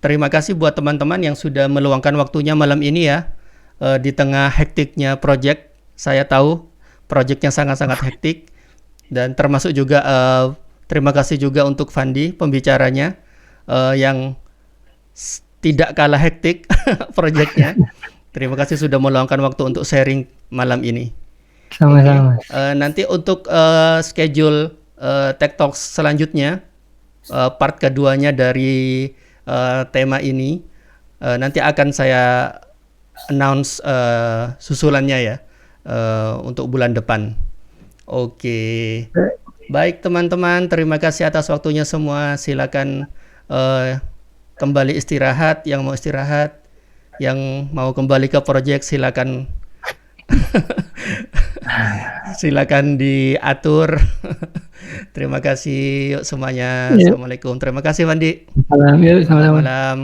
Terima kasih buat teman-teman yang sudah meluangkan waktunya malam ini ya. Di tengah hektiknya project, saya tahu projectnya sangat-sangat hektik. Dan termasuk juga terima kasih juga untuk Fandi pembicaranya yang tidak kalah hektik projectnya. Terima kasih sudah meluangkan waktu untuk sharing malam ini. Sama-sama. Nanti untuk schedule Tech Talks selanjutnya, part keduanya dari tema ini, nanti akan saya announce susulannya ya untuk bulan depan. Oke. Baik teman-teman, terima kasih atas waktunya semua. Silakan kembali istirahat, yang mau istirahat, yang mau kembali ke project silakan silakan diatur. Terima kasih yuk semuanya. Yuk, Assalamualaikum. Terima kasih Fandi. salam, yuk, Selamat sama-sama. malam.